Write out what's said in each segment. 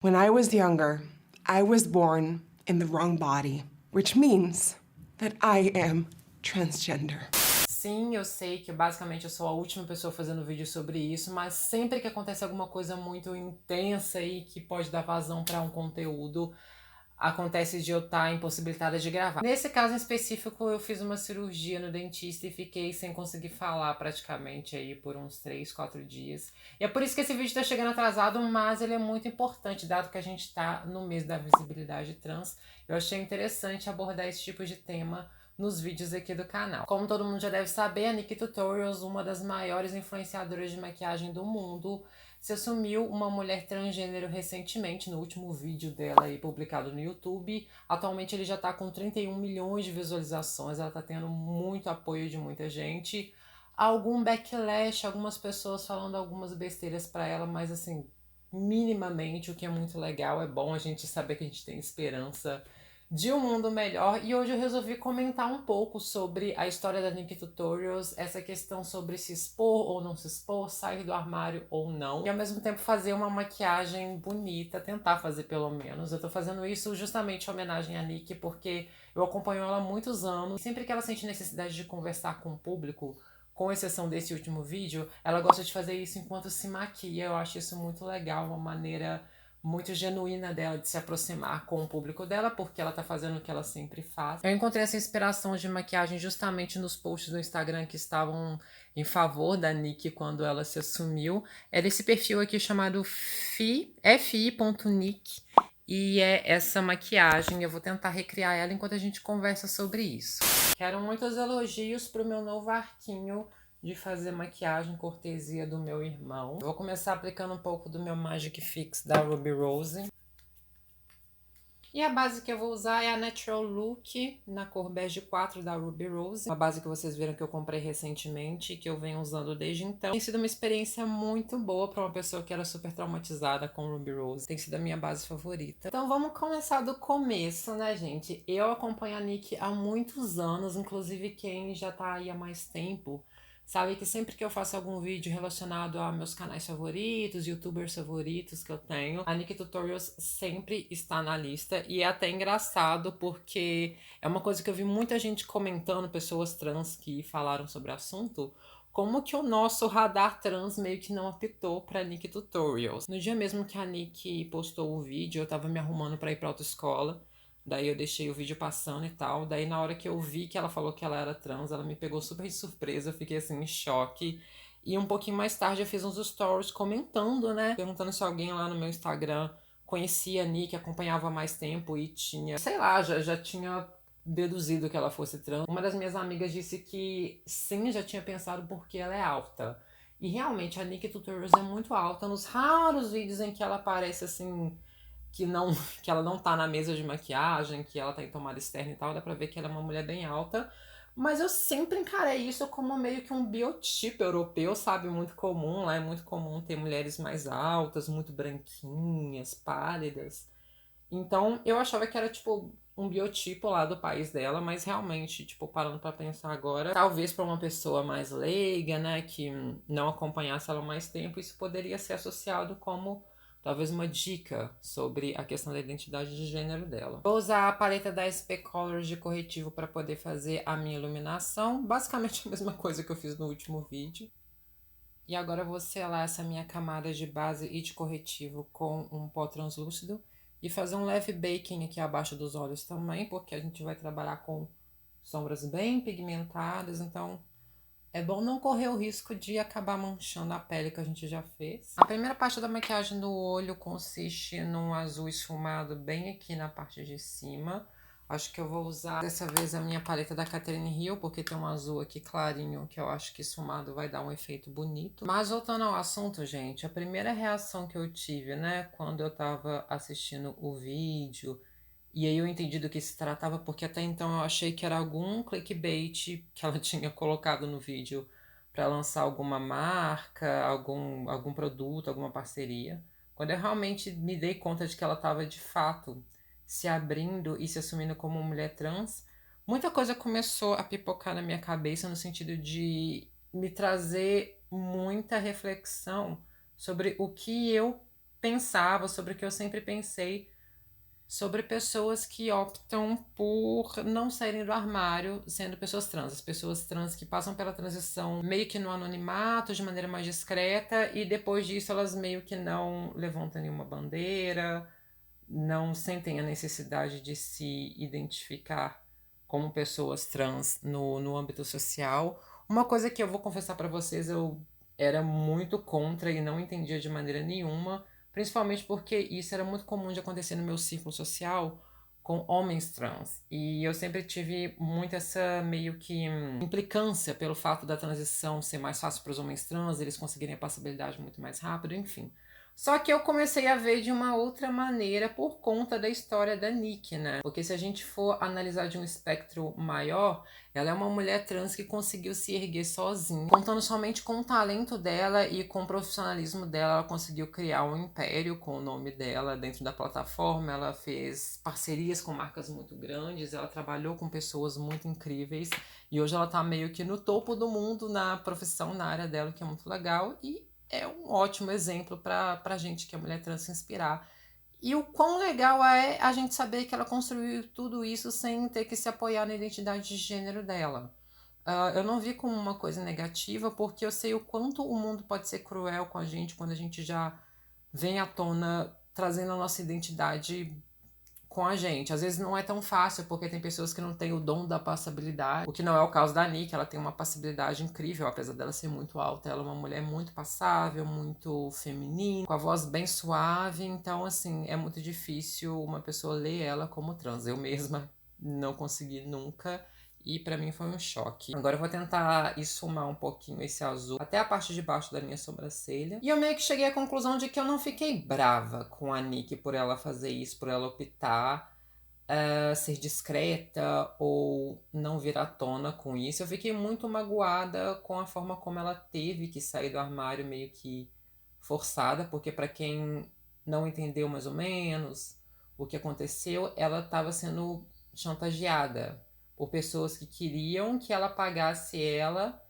When I was younger, I was born in the wrong body, which means that I am transgender. Sim, eu sei que basicamente eu sou a última pessoa fazendo vídeo sobre isso, mas sempre que acontece alguma coisa muito intensa e que pode dar vazão para um conteúdo, acontece de eu estar impossibilitada de gravar. Nesse caso em específico, eu fiz uma cirurgia no dentista e fiquei sem conseguir falar praticamente aí por uns 3, 4 dias. E é por isso que esse vídeo tá chegando atrasado, mas ele é muito importante, dado que a gente tá no mês da visibilidade trans. Eu achei interessante abordar esse tipo de tema nos vídeos aqui do canal. Como todo mundo já deve saber, a NikkieTutorials, uma das maiores influenciadoras de maquiagem do mundo, se assumiu uma mulher transgênero recentemente, no último vídeo dela aí publicado no YouTube. Atualmente ele já tá com 31 milhões de visualizações, ela tá tendo muito apoio de muita gente. Algum backlash, algumas pessoas falando algumas besteiras pra ela, mas assim, minimamente, o que é muito legal, é bom a gente saber que a gente tem esperança de um mundo melhor. E hoje eu resolvi comentar um pouco sobre a história da NikkieTutorials, essa questão sobre se expor ou não se expor, sair do armário ou não, e ao mesmo tempo fazer uma maquiagem bonita, tentar fazer pelo menos. Eu tô fazendo isso justamente em homenagem à Nikkie, porque eu acompanho ela há muitos anos, e sempre que ela sente necessidade de conversar com o público, com exceção desse último vídeo, ela gosta de fazer isso enquanto se maquia. Eu acho isso muito legal, uma maneira muito genuína dela de se aproximar com o público dela, porque ela tá fazendo o que ela sempre faz. Eu encontrei essa inspiração de maquiagem justamente nos posts do Instagram que estavam em favor da Nikkie quando ela se assumiu. Era esse perfil aqui chamado fi.nick, e é essa maquiagem. Eu vou tentar recriar ela enquanto a gente conversa sobre isso. Quero muitos elogios pro meu novo arquinho de fazer maquiagem, cortesia do meu irmão. Eu vou começar aplicando um pouco do meu Magic Fix da Ruby Rose. E a base que eu vou usar é a Natural Look, na cor bege 4 da Ruby Rose. Uma base que vocês viram que eu comprei recentemente e que eu venho usando desde então. Tem sido uma experiência muito boa para uma pessoa que era super traumatizada com Ruby Rose. Tem sido a minha base favorita. Então vamos começar do começo, né, gente? Eu acompanho a Nikkie há muitos anos, inclusive quem já tá aí há mais tempo sabe que sempre que eu faço algum vídeo relacionado a meus canais favoritos, youtubers favoritos que eu tenho, a NikkieTutorials sempre está na lista. E é até engraçado porque é uma coisa que eu vi muita gente comentando, pessoas trans que falaram sobre o assunto, como que o nosso radar trans meio que não apitou pra NikkieTutorials. No dia mesmo que a Nikkie postou o vídeo, eu tava me arrumando pra ir pra autoescola. Daí eu deixei o vídeo passando e tal. Daí na hora que eu vi que ela falou que ela era trans, ela me pegou super de surpresa. Eu fiquei assim em choque. E um pouquinho mais tarde eu fiz uns stories comentando, né? Perguntando se alguém lá no meu Instagram conhecia a Nikkie, acompanhava há mais tempo e tinha, sei lá, já tinha deduzido que ela fosse trans. Uma das minhas amigas disse que sim, já tinha pensado porque ela é alta. E realmente a NikkieTutorials é muito alta. Nos raros vídeos em que ela aparece assim, que não que ela não tá na mesa de maquiagem, que ela tá em tomada externa e tal, dá pra ver que ela é uma mulher bem alta. Mas eu sempre encarei isso como meio que um biotipo europeu, sabe? Muito comum. Lá é muito comum ter mulheres mais altas, muito branquinhas, pálidas. Então eu achava que era tipo um biotipo lá do país dela, mas realmente, tipo, parando pra pensar agora, talvez pra uma pessoa mais leiga, né, que não acompanhasse ela há mais tempo, isso poderia ser associado como talvez uma dica sobre a questão da identidade de gênero dela. Vou usar a paleta da SP Colors de corretivo para poder fazer a minha iluminação, basicamente a mesma coisa que eu fiz no último vídeo. E agora eu vou selar essa minha camada de base e de corretivo com um pó translúcido e fazer um leve baking aqui abaixo dos olhos também, porque a gente vai trabalhar com sombras bem pigmentadas, então é bom não correr o risco de acabar manchando a pele que a gente já fez. A primeira parte da maquiagem do olho consiste num azul esfumado bem aqui na parte de cima. Acho que eu vou usar dessa vez a minha paleta da Catherine Hill, porque tem um azul aqui clarinho que eu acho que esfumado vai dar um efeito bonito. Mas voltando ao assunto, gente, a primeira reação que eu tive, né, quando eu tava assistindo o vídeo, e aí eu entendi do que se tratava, porque até então eu achei que era algum clickbait que ela tinha colocado no vídeo para lançar alguma marca, algum produto, alguma parceria. Quando eu realmente me dei conta de que ela estava de fato se abrindo e se assumindo como mulher trans, muita coisa começou a pipocar na minha cabeça no sentido de me trazer muita reflexão sobre o que eu pensava, sobre o que eu sempre pensei sobre pessoas que optam por não saírem do armário sendo pessoas trans. As pessoas trans que passam pela transição meio que no anonimato, de maneira mais discreta, e depois disso elas meio que não levantam nenhuma bandeira, não sentem a necessidade de se identificar como pessoas trans no âmbito social. Uma coisa que eu vou confessar para vocês, eu era muito contra e não entendia de maneira nenhuma, principalmente porque isso era muito comum de acontecer no meu círculo social com homens trans. E eu sempre tive muito essa meio que implicância pelo fato da transição ser mais fácil para os homens trans, eles conseguirem a passabilidade muito mais rápido, enfim. Só que eu comecei a ver de uma outra maneira por conta da história da Nick, né? Porque se a gente for analisar de um espectro maior, ela é uma mulher trans que conseguiu se erguer sozinha, contando somente com o talento dela e com o profissionalismo dela, ela conseguiu criar um império com o nome dela dentro da plataforma, ela fez parcerias com marcas muito grandes, ela trabalhou com pessoas muito incríveis e hoje ela tá meio que no topo do mundo na profissão, na área dela, que é muito legal e é um ótimo exemplo pra gente que é mulher trans se inspirar. E o quão legal é a gente saber que ela construiu tudo isso sem ter que se apoiar na identidade de gênero dela. Eu não vi como uma coisa negativa, porque eu sei o quanto o mundo pode ser cruel com a gente quando a gente já vem à tona trazendo a nossa identidade com a gente. Às vezes não é tão fácil, porque tem pessoas que não têm o dom da passabilidade, o que não é o caso da Nick, ela tem uma passabilidade incrível, apesar dela ser muito alta, ela é uma mulher muito passável, muito feminina, com a voz bem suave, então assim, é muito difícil uma pessoa ler ela como trans. Eu mesma não consegui nunca. E pra mim foi um choque. Agora eu vou tentar esfumar um pouquinho esse azul até a parte de baixo da minha sobrancelha. E eu meio que cheguei à conclusão de que eu não fiquei brava com a Nick por ela fazer isso, por ela optar ser discreta ou não vir à tona com isso. Eu fiquei muito magoada com a forma como ela teve que sair do armário meio que forçada, porque para quem não entendeu mais ou menos o que aconteceu, ela estava sendo chantageada por pessoas que queriam que ela pagasse ela.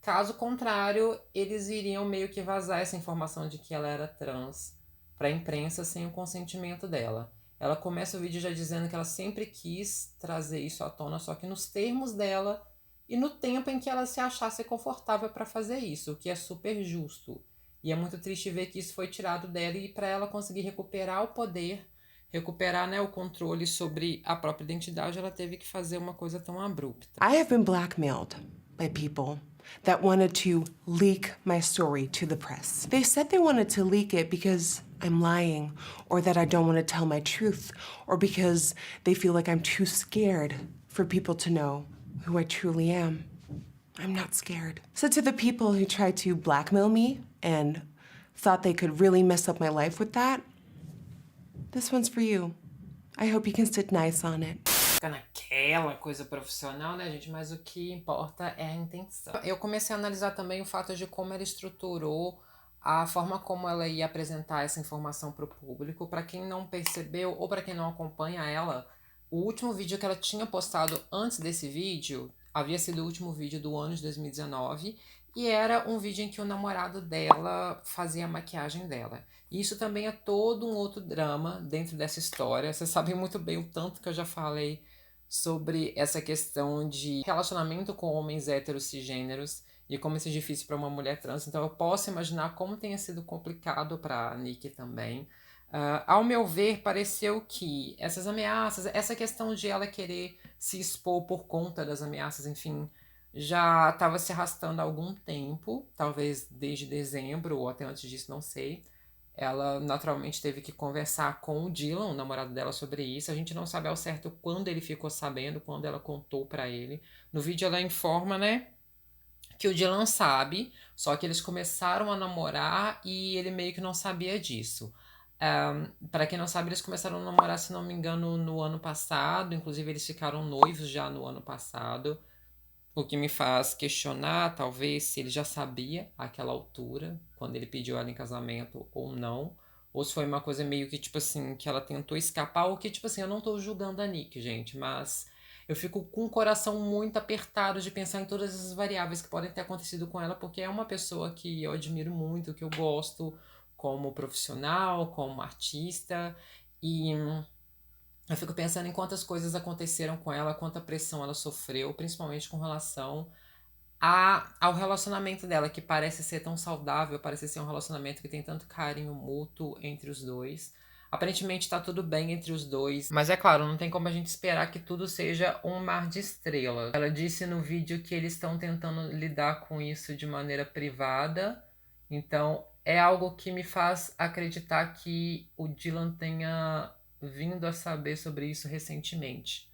Caso contrário, eles iriam meio que vazar essa informação de que ela era trans para a imprensa sem o consentimento dela. Ela começa o vídeo já dizendo que ela sempre quis trazer isso à tona, só que nos termos dela e no tempo em que ela se achasse confortável para fazer isso, o que é super justo. E é muito triste ver que isso foi tirado dela e para ela conseguir recuperar o poder, recuperar, né, o controle sobre a própria identidade, ela teve que fazer uma coisa tão abrupta. I have been blackmailed by people that wanted to leak my story to the press. They said they wanted to leak it because I'm lying, or that I don't want to tell my truth, or because they feel like I'm too scared for people to know who I truly am. I'm not scared. So to the people who tried to blackmail me and thought they could really mess up my life with that, this one's for you. I hope you can sit nice on it. Fica naquela coisa profissional, né, gente? Mas o que importa é a intenção. Eu comecei a analisar também o fato de como ela estruturou a forma como ela ia apresentar essa informação para o público. Para quem não percebeu ou para quem não acompanha ela, o último vídeo que ela tinha postado antes desse vídeo havia sido o último vídeo do ano de 2019 e era um vídeo em que o namorado dela fazia a maquiagem dela. E isso também é todo um outro drama dentro dessa história. Vocês sabem muito bem o tanto que eu já falei sobre essa questão de relacionamento com homens héteros cisgêneros e como isso é difícil para uma mulher trans. Então eu posso imaginar como tenha sido complicado para a Nick também. Ao meu ver, pareceu que essas ameaças, essa questão de ela querer se expor por conta das ameaças, enfim, já estava se arrastando há algum tempo, talvez desde dezembro ou até antes disso, não sei. Ela naturalmente teve que conversar com o Dylan, o namorado dela, sobre isso. A gente não sabe ao certo quando ele ficou sabendo, quando ela contou pra ele. No vídeo ela informa, né, que o Dylan sabe, só que eles começaram a namorar e ele meio que não sabia disso. Para quem não sabe, eles começaram a namorar, se não me engano, no ano passado. Inclusive, eles ficaram noivos já no ano passado. O que me faz questionar, talvez, se ele já sabia àquela altura, quando ele pediu ela em casamento ou não. Ou se foi uma coisa meio que, tipo assim, que ela tentou escapar. Ou que, tipo assim, eu não tô julgando a Nick, gente, mas eu fico com o coração muito apertado de pensar em todas essas variáveis que podem ter acontecido com ela, porque é uma pessoa que eu admiro muito, que eu gosto como profissional, como artista, e eu fico pensando em quantas coisas aconteceram com ela, quanta pressão ela sofreu, principalmente com relação ao relacionamento dela, que parece ser tão saudável, parece ser um relacionamento que tem tanto carinho mútuo entre os dois. Aparentemente tá tudo bem entre os dois, mas é claro, não tem como a gente esperar que tudo seja um mar de estrelas. Ela disse no vídeo que eles estão tentando lidar com isso de maneira privada, então é algo que me faz acreditar que o Dylan tenha vindo a saber sobre isso recentemente.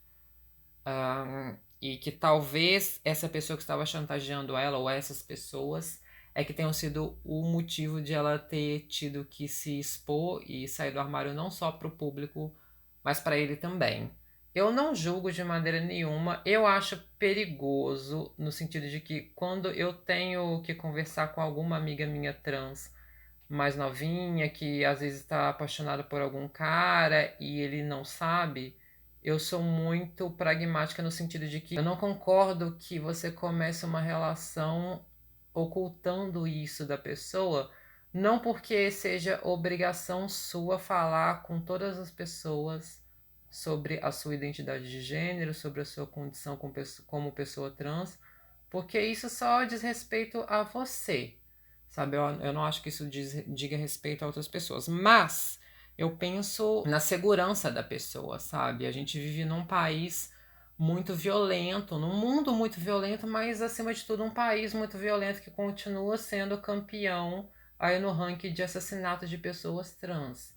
E que talvez essa pessoa que estava chantageando ela, ou essas pessoas, é que tenham sido o motivo de ela ter tido que se expor e sair do armário não só para o público, mas para ele também. Eu não julgo de maneira nenhuma, eu acho perigoso no sentido de que quando eu tenho que conversar com alguma amiga minha trans mais novinha, que às vezes está apaixonada por algum cara e ele não sabe, eu sou muito pragmática no sentido de que eu não concordo que você comece uma relação ocultando isso da pessoa, não porque seja obrigação sua falar com todas as pessoas sobre a sua identidade de gênero, sobre a sua condição como pessoa trans, porque isso só diz respeito a você, sabe? Eu não acho que isso diga respeito a outras pessoas, mas eu penso na segurança da pessoa, sabe? A gente vive num país muito violento, num mundo muito violento, mas acima de tudo um país muito violento que continua sendo campeão aí no ranking de assassinato de pessoas trans.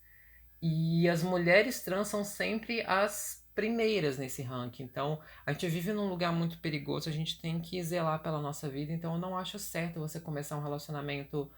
E as mulheres trans são sempre as primeiras nesse ranking. Então, a gente vive num lugar muito perigoso, a gente tem que zelar pela nossa vida. Então, eu não acho certo você começar um relacionamento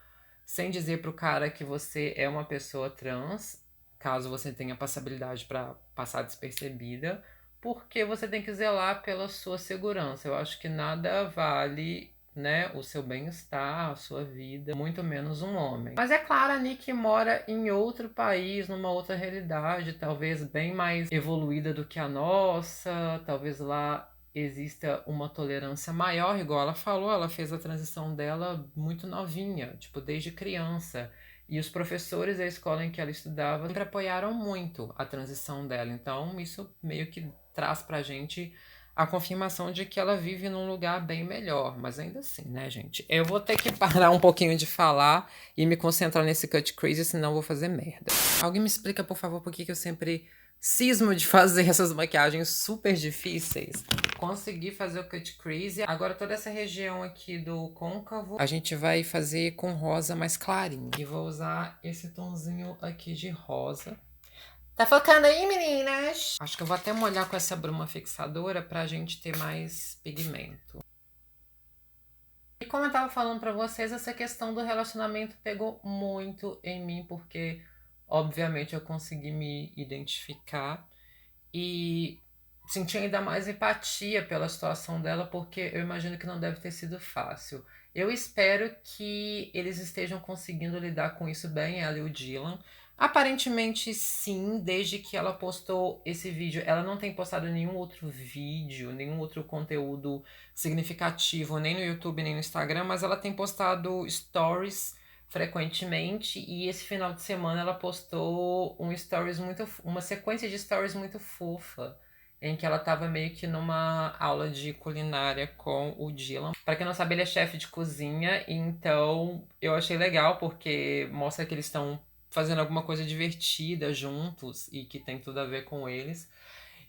sem dizer pro cara que você é uma pessoa trans, caso você tenha passabilidade para passar despercebida, porque você tem que zelar pela sua segurança. Eu acho que nada vale, né, o seu bem-estar, a sua vida, muito menos um homem. Mas é claro, a Nick mora em outro país, numa outra realidade, talvez bem mais evoluída do que a nossa, talvez lá exista uma tolerância maior, igual ela falou, ela fez a transição dela muito novinha, tipo, desde criança. E os professores da escola em que ela estudava sempre apoiaram muito a transição dela. Então, isso meio que traz pra gente a confirmação de que ela vive num lugar bem melhor. Mas ainda assim, né, gente? Eu vou ter que parar um pouquinho de falar e me concentrar nesse cut crazy, senão eu vou fazer merda. Alguém me explica, por favor, por que eu sempre cismo de fazer essas maquiagens super difíceis? Consegui fazer o cut crease. Agora toda essa região aqui do côncavo a gente vai fazer com rosa mais clarinho. E vou usar esse tonzinho aqui de rosa. Tá focando aí, meninas? Acho que eu vou até molhar com essa bruma fixadora pra gente ter mais pigmento. E como eu tava falando pra vocês, essa questão do relacionamento pegou muito em mim, porque obviamente eu consegui me identificar e senti ainda mais empatia pela situação dela, porque eu imagino que não deve ter sido fácil. Eu espero que eles estejam conseguindo lidar com isso bem, ela e o Dylan. Aparentemente sim, desde que ela postou esse vídeo. Ela não tem postado nenhum outro vídeo, nenhum outro conteúdo significativo, nem no YouTube, nem no Instagram, mas ela tem postado stories frequentemente, e esse final de semana ela postou uma sequência de stories muito fofa, em que ela tava meio que numa aula de culinária com o Dylan. Pra quem não sabe, ele é chefe de cozinha, então eu achei legal porque mostra que eles estão fazendo alguma coisa divertida juntos e que tem tudo a ver com eles.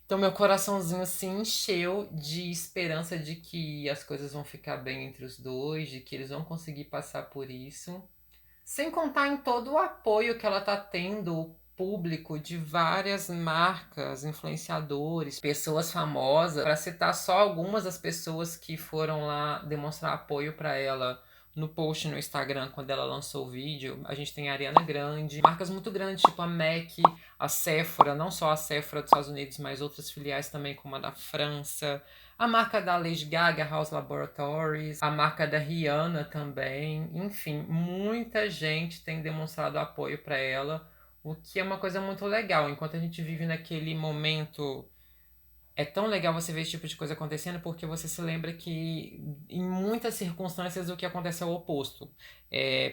Então meu coraçãozinho se encheu de esperança de que as coisas vão ficar bem entre os dois, de que eles vão conseguir passar por isso. Sem contar em todo o apoio que ela tá tendo público de várias marcas, influenciadores, pessoas famosas, para citar só algumas das pessoas que foram lá demonstrar apoio para ela no post no Instagram quando ela lançou o vídeo. A gente tem a Ariana Grande, marcas muito grandes, tipo a MAC, a Sephora, não só a Sephora dos Estados Unidos, mas outras filiais também, como a da França. A marca da Lady Gaga, House Laboratories, a marca da Rihanna também. Enfim, muita gente tem demonstrado apoio para ela, o que é uma coisa muito legal. Enquanto a gente vive naquele momento É tão legal você ver esse tipo de coisa acontecendo porque você se lembra que em muitas circunstâncias o que acontece é o oposto.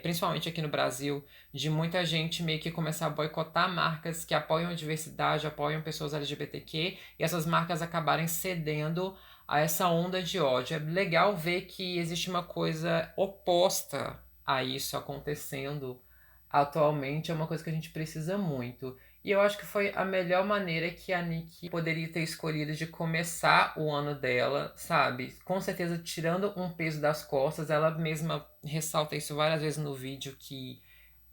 Principalmente aqui no Brasil, de muita gente meio que começar a boicotar marcas que apoiam a diversidade, apoiam pessoas LGBTQ, e essas marcas acabarem cedendo a essa onda de ódio. É legal ver que existe uma coisa oposta a isso acontecendo atualmente, é uma coisa que a gente precisa muito. E eu acho que foi a melhor maneira que a Nicki poderia ter escolhido de começar o ano dela, sabe? Com certeza tirando um peso das costas, ela mesma ressalta isso várias vezes no vídeo, que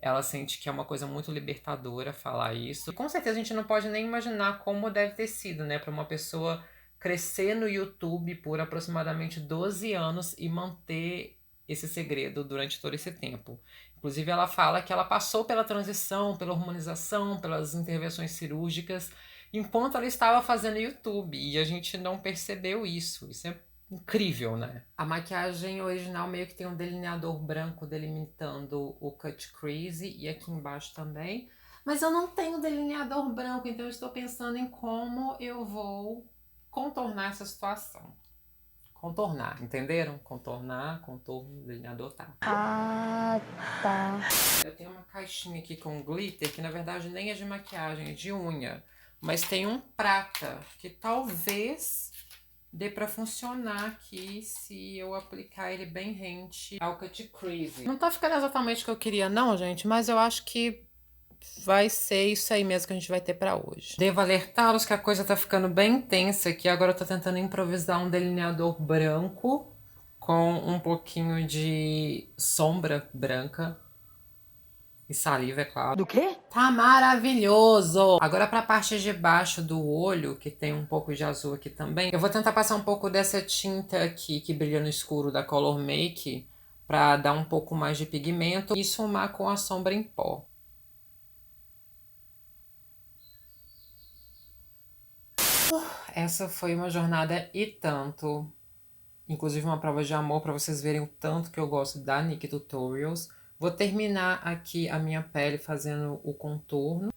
ela sente que é uma coisa muito libertadora falar isso. Com certeza a gente não pode nem imaginar como deve ter sido, né, para uma pessoa crescer no YouTube por aproximadamente 12 anos e manter esse segredo durante todo esse tempo. Inclusive, ela fala que ela passou pela transição, pela hormonização, pelas intervenções cirúrgicas, enquanto ela estava fazendo YouTube, e a gente não percebeu isso. Isso é incrível, né? A maquiagem original meio que tem um delineador branco delimitando o cut crease e aqui embaixo também. Mas eu não tenho delineador branco, então eu estou pensando em como eu vou contornar essa situação. Contornar, entenderam? Contornar, contorno, delineador, tá. Ah, tá. Eu tenho uma caixinha aqui com glitter, que na verdade nem é de maquiagem, é de unha. Mas tem um prata, que talvez dê pra funcionar aqui se eu aplicar ele bem rente ao cut crease. Não tá ficando exatamente o que eu queria não, gente, mas eu acho que vai ser isso aí mesmo que a gente vai ter pra hoje. Devo alertá-los que a coisa tá ficando bem intensa aqui. Agora eu tô tentando improvisar um delineador branco com um pouquinho de sombra branca e saliva, é claro. Do quê? Tá maravilhoso! Agora pra parte de baixo do olho, que tem um pouco de azul aqui também, eu vou tentar passar um pouco dessa tinta aqui que brilha no escuro da Color Make pra dar um pouco mais de pigmento e esfumar com a sombra em pó. Essa foi uma jornada e tanto. Inclusive uma prova de amor para vocês verem o tanto que eu gosto da Nicki Tutorials. Vou terminar aqui a minha pele fazendo o contorno.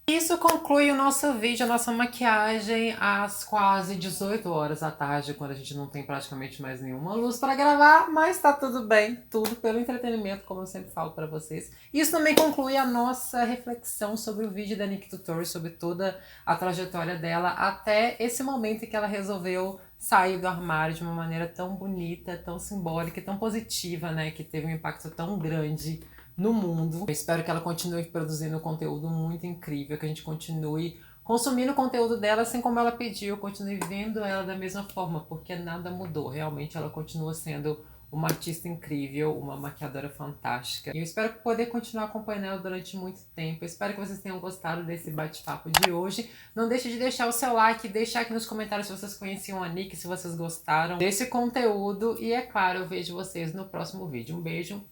Isso conclui o nosso vídeo, a nossa maquiagem às quase 18 horas da tarde, quando a gente não tem praticamente mais nenhuma luz para gravar, mas tá tudo bem, tudo pelo entretenimento, como eu sempre falo para vocês. Isso também conclui a nossa reflexão sobre o vídeo da Nicki Tutorials, sobre toda a trajetória dela até esse momento em que ela resolveu sair do armário de uma maneira tão bonita, tão simbólica e tão positiva, né, que teve um impacto tão grande no mundo. Eu espero que ela continue produzindo conteúdo muito incrível, que a gente continue consumindo o conteúdo dela assim como ela pediu, continue vendo ela da mesma forma, porque nada mudou. Realmente ela continua sendo uma artista incrível, uma maquiadora fantástica. E eu espero poder continuar acompanhando ela durante muito tempo. Eu espero que vocês tenham gostado desse bate-papo de hoje. Não deixe de deixar o seu like, deixar aqui nos comentários se vocês conheciam a Nicki, se vocês gostaram desse conteúdo. E é claro, eu vejo vocês no próximo vídeo. Um beijo,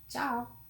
tchau!